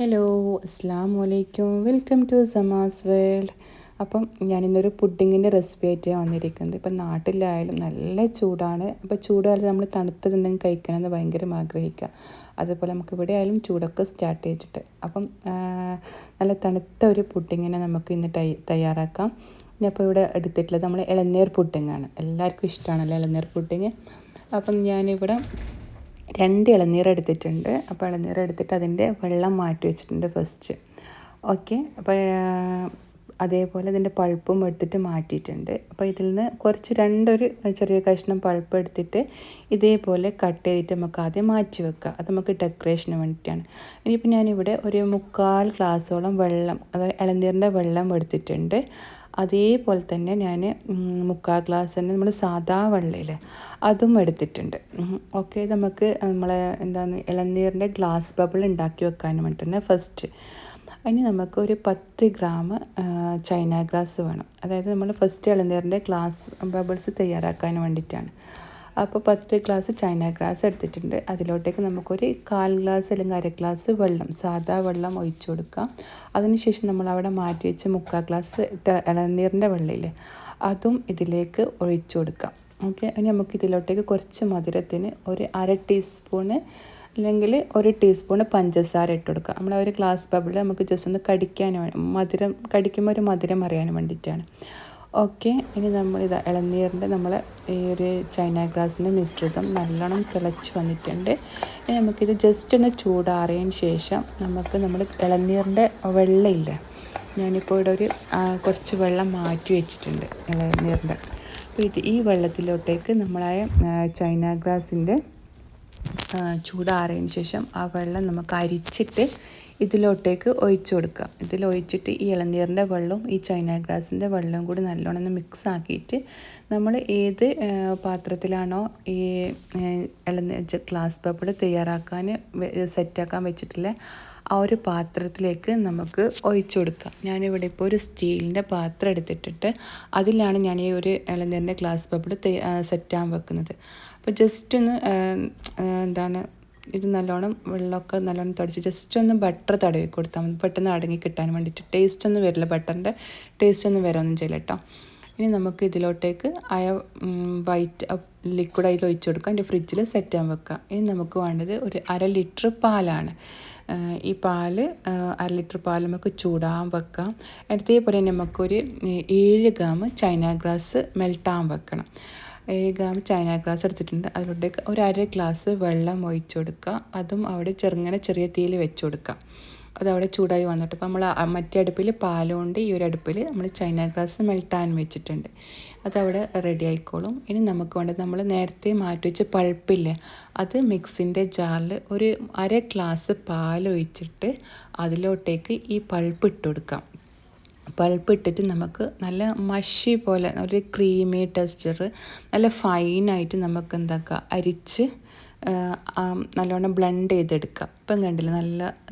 Hello, അസ്സാം വലൈക്കും. Welcome to സമാസ് വേൾഡ്. അപ്പം ഞാനിന്നൊരു പുഡിങ്ങിൻ്റെ റെസിപ്പി ആയിട്ടാണ് വന്നിരിക്കുന്നത്. ഇപ്പം നാട്ടിലായാലും നല്ല ചൂടാണ്. അപ്പോൾ ചൂടുകാലത്ത് നമ്മൾ തണുത്തത് എന്തെങ്കിലും കഴിക്കണമെന്ന് ഭയങ്കര ആഗ്രഹിക്കുക. അതുപോലെ നമുക്ക് ഇവിടെ ആയാലും ചൂടൊക്കെ സ്റ്റാർട്ട് ചെയ്തിട്ട് അപ്പം നല്ല തണുത്ത ഒരു പുഡിങ്ങിനെ നമുക്ക് ഇന്ന് തയ്യാറാക്കാം. ഞാനിപ്പോൾ ഇവിടെ എടുത്തിട്ടുള്ളത് നമ്മൾ ഇളനീർ പുഡിങ്ങാണ്. എല്ലാവർക്കും ഇഷ്ടമാണല്ലോ ഇളനീർ പുഡിങ്. അപ്പം ഞാനിവിടെ 2 ഇളനീർ എടുത്തിട്ടുണ്ട്. അപ്പോൾ ഇളനീർ എടുത്തിട്ട് അതിൻ്റെ വെള്ളം മാറ്റി വെച്ചിട്ടുണ്ട് ഫസ്റ്റ്. ഓക്കെ, അപ്പോൾ അതേപോലെ അതിൻ്റെ പൾപ്പും എടുത്തിട്ട് മാറ്റിയിട്ടുണ്ട്. അപ്പോൾ ഇതിൽ നിന്ന് കുറച്ച് ഒരു ചെറിയ കഷ്ണം പൾപ്പ് എടുത്തിട്ട് ഇതേപോലെ കട്ട് ചെയ്തിട്ട് നമുക്ക് ആദ്യം മാറ്റി വെക്കുക. അത് നമുക്ക് ഡെക്കറേഷന് വേണ്ടിയിട്ടാണ്. ഇനിയിപ്പോൾ ഞാനിവിടെ ഒരു 3/4 ഗ്ലാസ്സോളം വെള്ളം, അതായത് ഇളനീരിൻ്റെ വെള്ളം എടുത്തിട്ടുണ്ട്. അതേപോലെ തന്നെ ഞാൻ 3/4 ഗ്ലാസ് തന്നെ നമ്മൾ സാദാ വെള്ളമില്ലേ അതും എടുത്തിട്ടുണ്ട്. ഓക്കെ, നമുക്ക് നമ്മളെ ഇളനീരിൻ്റെ ഗ്ലാസ് ബബിൾ ഉണ്ടാക്കി വെക്കാൻ വേണ്ടിയിട്ടാണ് ഫസ്റ്റ്. അതിന് നമുക്ക് ഒരു 10 ഗ്രാം ചൈന ഗ്രാസ് വേണം. അതായത് നമ്മൾ ഫസ്റ്റ് ഇളനീരിൻ്റെ ഗ്ലാസ് ബബിൾസ് തയ്യാറാക്കാൻ വേണ്ടിയിട്ടാണ്. അപ്പോൾ 10 ഗ്ലാസ് ചൈന ഗ്രാസ് എടുത്തിട്ടുണ്ട്. അതിലോട്ടേക്ക് നമുക്കൊരു 1/4 ഗ്ലാസ് അല്ലെങ്കിൽ 1/2 ഗ്ലാസ് വെള്ളം, സാദാ വെള്ളം ഒഴിച്ചു കൊടുക്കാം. അതിനുശേഷം നമ്മളവിടെ മാറ്റി വെച്ച് 3/4 ഗ്ലാസ് ഇളനീരിൻ്റെ വെള്ളമില്ലേ അതും ഇതിലേക്ക് ഒഴിച്ചു കൊടുക്കാം. ഓക്കെ, ഇനി നമുക്ക് ഇതിലോട്ടേക്ക് കുറച്ച് മധുരത്തിന് ഒരു 1/2 ടീസ്പൂണ് അല്ലെങ്കിൽ 1 ടീസ്പൂണ് പഞ്ചസാര ഇട്ട് കൊടുക്കുക. നമ്മൾ ഒരു ഗ്ലാസ് ബബിൾ നമുക്ക് ജസ്റ്റ് ഒന്ന് കടിക്കാൻ മധുരം കടിക്കുമ്പോൾ ഒരു മധുരം അറിയാൻ വേണ്ടിയിട്ടാണ്. ഓക്കെ, ഇനി ഇളനീരിൻ്റെ നമ്മൾ ഈ ഒരു ചൈന ഗ്രാസിൻ്റെ മിശ്രിതം നല്ലോണം തിളച്ച് വന്നിട്ടുണ്ട്. ഇനി നമുക്കിത് ജസ്റ്റ് ഒന്ന് ചൂടാറിയതിന് ശേഷം നമ്മൾ ഇളനീരിൻ്റെ വെള്ളമില്ല, ഞാനിപ്പോൾ ഇവിടെ കുറച്ച് വെള്ളം മാറ്റി വെച്ചിട്ടുണ്ട് ഇളനീരിൻ്റെ. അപ്പോൾ ഈ വെള്ളത്തിലോട്ടേക്ക് നമ്മളായ ചൈന ഗ്രാസിൻ്റെ ചൂടാറിയതിന് ശേഷം ആ വെള്ളം നമുക്ക് അരിച്ചിട്ട് ഇതിലോട്ടേക്ക് ഒഴിച്ചു കൊടുക്കുക. ഇതിലൊഴിച്ചിട്ട് ഈ ഇളനീരിൻ്റെ വെള്ളവും ഈ ചൈന ഗ്രാസിൻ്റെ വെള്ളവും കൂടി നല്ലോണം ഒന്ന് മിക്സ് ആക്കിയിട്ട് നമ്മൾ ഏത് പാത്രത്തിലാണോ ഈ ഗ്ലാസ് ബബിൾ തയ്യാറാക്കാൻ സെറ്റാക്കാൻ വെച്ചിട്ടുള്ള ആ ഒരു പാത്രത്തിലേക്ക് നമുക്ക് ഒഴിച്ചു കൊടുക്കാം. ഞാനിവിടെ ഇപ്പോൾ ഒരു സ്റ്റീലിൻ്റെ പാത്രം എടുത്തിട്ടിട്ട് അതിലാണ് ഞാൻ ഈ ഒരു ഇളനീരിൻ്റെ ഗ്ലാസ് ബബിൾ സെറ്റാൻ വെക്കുന്നത്. അപ്പോൾ ജസ്റ്റ് ഒന്ന് ഇത് നല്ലോണം വെള്ളമൊക്കെ നല്ലോണം തുടച്ച് ജസ്റ്റ് ഒന്ന് ബട്ടർ തടവി കൊടുത്താൽ മതി, പെട്ടെന്ന് അടങ്ങി കിട്ടാൻ വേണ്ടിയിട്ട്. ടേസ്റ്റ് ഒന്നും വരില്ല, ബട്ടറിൻ്റെ ടേസ്റ്റ് ഒന്നും വരാമൊന്നും ചെയ്യില്ല കേട്ടോ. ഇനി നമുക്ക് ഇതിലോട്ടേക്ക് വൈറ്റ് ലിക്വിഡ് അതിൽ ഒഴിച്ചു കൊടുക്കാം. എൻ്റെ ഫ്രിഡ്ജിൽ സെറ്റ് ചെയ്യാൻ വെക്കാം. ഇനി നമുക്ക് വേണ്ടത് ഒരു 1/2 ലിറ്റർ പാലാണ്. ഈ പാല് 1/2 ലിറ്റർ പാൽ നമുക്ക് ചൂടാൻ വെക്കാം. അതേപോലെ തന്നെ നമുക്കൊരു 7 ഗ്രാം ചൈന ഗ്രാസ് മെൽട്ടാൻ വെക്കണം. 7 ഗ്രാം ചൈന ഗ്രാസ് എടുത്തിട്ടുണ്ട്. അതിലോട്ടേക്ക് ഒരു 1/2 ഗ്ലാസ് വെള്ളം ഒഴിച്ചു കൊടുക്കുക. അതും അവിടെ ചെറിയ തീയിൽ വെച്ച് കൊടുക്കുക. അതവിടെ ചൂടായി വന്നിട്ട് ഇപ്പോൾ നമ്മൾ മറ്റേ അടുപ്പിൽ പാലുകൊണ്ട് ഈ ഒരു അടുപ്പിൽ നമ്മൾ ചൈന ഗ്രാസ് മെൽട്ടാൻ വെച്ചിട്ടുണ്ട്. അതവിടെ റെഡി ആയിക്കോളും. ഇനി നമുക്ക് വേണ്ടത് നമ്മൾ നേരത്തെ മാറ്റി വെച്ച പൾപ്പില്ലേ അത് മിക്സിൻ്റെ ജാറിൽ ഒരു 1/2 ഗ്ലാസ് പാലൊഴിച്ചിട്ട് അതിലോട്ടേക്ക് ഈ പൾപ്പ് ഇട്ട് കൊടുക്കാം. പൾപ്പ് ഇട്ടിട്ട് നമുക്ക് നല്ല മഷി പോലെ ഒരു ക്രീമി ടെക്സ്ചർ നല്ല ഫൈനായിട്ട് നമുക്ക് അരിച്ച് നല്ലോണം ബ്ലെൻഡ് ചെയ്തെടുക്കുക. ഇപ്പം കണ്ടില്ല,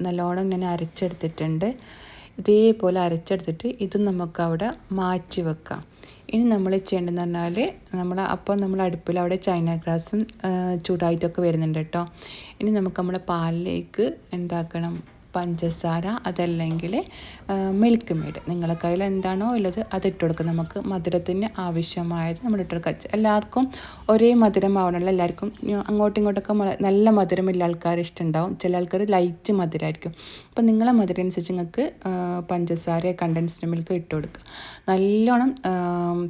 നല്ലോണം ഞാൻ അരച്ചെടുത്തിട്ടുണ്ട്. ഇതേപോലെ അരച്ചെടുത്തിട്ട് ഇതും നമുക്കവിടെ മാറ്റി വെക്കാം. ഇനി നമ്മൾ ചെയ്യേണ്ടതെന്ന് പറഞ്ഞാൽ നമ്മൾ അടുപ്പിൽ അവിടെ ചൈന ഗ്രാസും ചൂടായിട്ടൊക്കെ വരുന്നുണ്ട് കേട്ടോ. ഇനി നമുക്ക് നമ്മുടെ പാലിലേക്ക് പഞ്ചസാര അതല്ലെങ്കിൽ മിൽക്ക് മെയ്ഡ്, നിങ്ങളുടെ കയ്യിൽ എന്താണോ ഉള്ളത് അതിട്ട് കൊടുക്കുക. നമുക്ക് മധുരത്തിന് ആവശ്യമായത് നമ്മൾ ഇട്ട് കൊടുക്കുക. എല്ലാവർക്കും ഒരേ മധുരമാവണമല്ലോ. എല്ലാവർക്കും അങ്ങോട്ടും ഇങ്ങോട്ടൊക്കെ നല്ല മധുരമുള്ള ആൾക്കാർ ഇഷ്ടമുണ്ടാവും, ചില ആൾക്കാർ ലൈറ്റ് മധുരമായിരിക്കും. അപ്പോൾ നിങ്ങളെ മധുരം അനുസരിച്ച് നിങ്ങൾക്ക് പഞ്ചസാര കണ്ടൻസ്ഡ് മിൽക്ക് ഇട്ട് കൊടുക്കുക. നല്ലോണം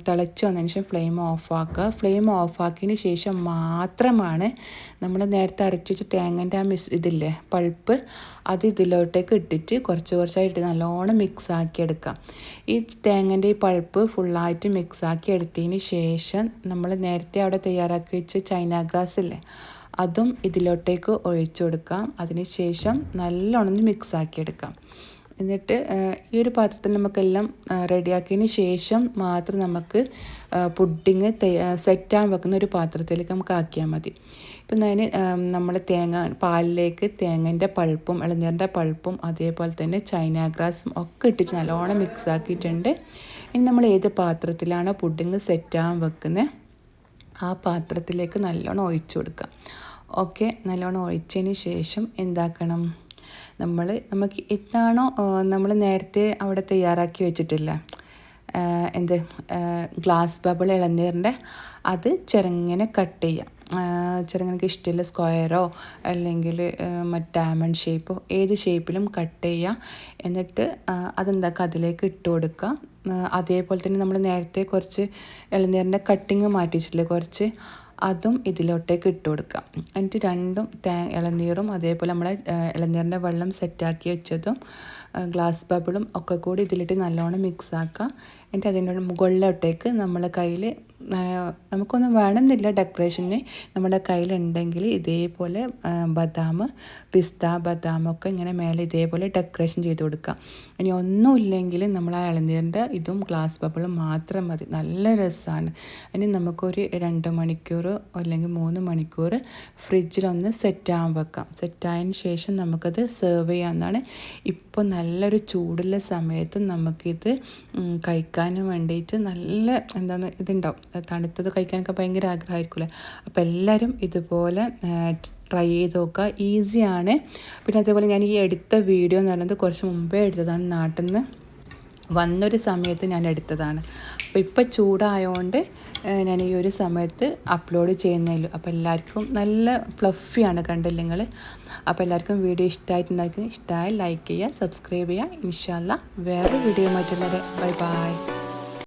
തിളച്ച് വന്നതിന് ശേഷം ഫ്ലെയിം ഓഫാക്കുക. ഫ്ലെയിം ഓഫാക്കിയതിന് ശേഷം മാത്രമാണ് നമ്മൾ നേരത്തെ അരച്ച് വെച്ച തേങ്ങൻ്റെ ഇതില്ലേ പൾപ്പ് അത് ഇതിലോട്ടേക്ക് ഇട്ടിട്ട് കുറച്ചായിട്ട് നല്ലോണം മിക്സ് ആക്കി എടുക്കാം. ഈ തേങ്ങൻ്റെ ഈ പൾപ്പ് ഫുള്ളായിട്ട് മിക്സ് ആക്കി എടുത്തതിന് ശേഷം നമ്മൾ നേരത്തെ അവിടെ തയ്യാറാക്കി വെച്ച ചൈന ഗ്രാസ് ഇല്ലേ അതും ഇതിലോട്ടേക്ക് ഒഴിച്ചു കൊടുക്കാം. അതിന് ശേഷം നല്ലോണം മിക്സ് ആക്കി എടുക്കാം. എന്നിട്ട് ഈ ഒരു പാത്രത്തിൽ നമുക്കെല്ലാം റെഡിയാക്കിയതിന് ശേഷം മാത്രം നമുക്ക് പുഡിങ് സെറ്റാൻ വെക്കുന്ന ഒരു പാത്രത്തിലേക്ക് നമുക്ക് ആക്കിയാൽ മതി. ഇപ്പം നമ്മൾ പാലിലേക്ക് തേങ്ങൻ്റെ പൾപ്പും ഇളനീരിൻ്റെ പൾപ്പും അതേപോലെ തന്നെ ചൈന ഗ്രാസും ഒക്കെ ഇട്ടിട്ട് നല്ലോണം മിക്സ് ആക്കിയിട്ടുണ്ട്. ഇനി നമ്മൾ ഏത് പാത്രത്തിലാണോ പുഡിങ് സെറ്റാൻ വെക്കുന്നത് ആ പാത്രത്തിലേക്ക് നല്ലോണം ഒഴിച്ചു കൊടുക്കുക. ഓക്കെ, നല്ലോണം ഒഴിച്ചതിന് ശേഷം നമുക്ക് എന്താണോ നമ്മൾ നേരത്തെ അവിടെ തയ്യാറാക്കി വെച്ചിട്ടില്ല എന്ത് ഗ്ലാസ് ബബിൾ ഇളനീരിൻ്റെ അത് ചെറുങ്ങനെ കട്ട് ചെയ്യാം. ചെറുങ്ങനെ ഇഷ്ടമുള്ള സ്ക്വയറോ അല്ലെങ്കിൽ മറ്റ് ഡയമണ്ട് ഷേപ്പോ ഏത് ഷേപ്പിലും കട്ട് ചെയ്യുക. എന്നിട്ട് അതെന്താക്കുക അതിലേക്ക് ഇട്ട് കൊടുക്കുക. അതേപോലെ തന്നെ നമ്മൾ നേരത്തെ കുറച്ച് ഇളനീരിൻ്റെ കട്ടിങ് മാറ്റി വെച്ചിട്ടില്ലേ കുറച്ച്, അതും ഇതിലോട്ടേക്ക് ഇട്ട് കൊടുക്കുക. എന്നിട്ട് രണ്ടും ഇളനീറും അതേപോലെ നമ്മളെ ഇളനീരിൻ്റെ വെള്ളം സെറ്റാക്കി വെച്ചതും ഗ്ലാസ് ബബിളും ഒക്കെ കൂടി ഇതിലിട്ട് നല്ലോണം മിക്സ് ആക്കുക. എന്നിട്ട് അതിൻ്റെ മുകളിലോട്ടേക്ക് നമ്മളെ കയ്യിൽ നമുക്കൊന്നും വേണമെന്നില്ല ഡെക്കറേഷന്, നമ്മുടെ കയ്യിലുണ്ടെങ്കിൽ ഇതേപോലെ ബദാം, പിസ്ത, ബദാമൊക്കെ ഇങ്ങനെ മേലെ ഇതേപോലെ ഡെക്കറേഷൻ ചെയ്ത് കൊടുക്കുക. ഇനി ഒന്നുമില്ലെങ്കിൽ നമ്മൾ ആ ഇളനീരിൻ്റെ ഇതും ഗ്ലാസ് ബബിളും മാത്രം മതി. നല്ല രസമാണ്. ഇനി നമുക്കൊരു 2 മണിക്കൂർ അല്ലെങ്കിൽ 3 മണിക്കൂർ ഫ്രിഡ്ജിലൊന്ന് സെറ്റാകാൻ വെക്കാം. സെറ്റായതിന് ശേഷം നമുക്കത് സെർവ് ചെയ്യാവുന്നതാണ്. ഇപ്പോൾ നല്ലൊരു ചൂടുള്ള സമയത്ത് നമുക്കിത് കഴിക്കാനും വേണ്ടിയിട്ട് നല്ല ഇതുണ്ടാവും. തണുത്തത് കഴിക്കാനൊക്കെ ഭയങ്കര ആഗ്രഹമായിരിക്കുമല്ലേ. അപ്പോൾ എല്ലാവരും ഇതുപോലെ ട്രൈ ചെയ്ത് നോക്കുക. ഈസിയാണ്. പിന്നെ അതേപോലെ ഞാൻ ഈ എടുത്ത വീഡിയോ എന്ന് പറയുന്നത് കുറച്ച് മുമ്പേ എടുത്തതാണ്. നാട്ടിൽ നിന്ന് വന്നൊരു സമയത്ത് ഞാൻ എടുത്തതാണ്. അപ്പോൾ ഇപ്പോൾ ചൂടായതുകൊണ്ട് ഞാൻ ഈ ഒരു സമയത്ത് അപ്ലോഡ് ചെയ്യുന്നേയുള്ളൂ. അപ്പോൾ എല്ലാവർക്കും നല്ല ഫ്ലഫിയാണ് കണ്ടില്ല നിങ്ങൾ. അപ്പോൾ എല്ലാവർക്കും വീഡിയോ ഇഷ്ടമായിട്ടുണ്ടാക്കി ഇഷ്ടമായി ലൈക്ക് ചെയ്യുക, സബ്സ്ക്രൈബ് ചെയ്യുക. ഇൻഷാ അല്ലാഹ് വേറെ വീഡിയോ ആയിട്ടുള്ളത്. Bye bye.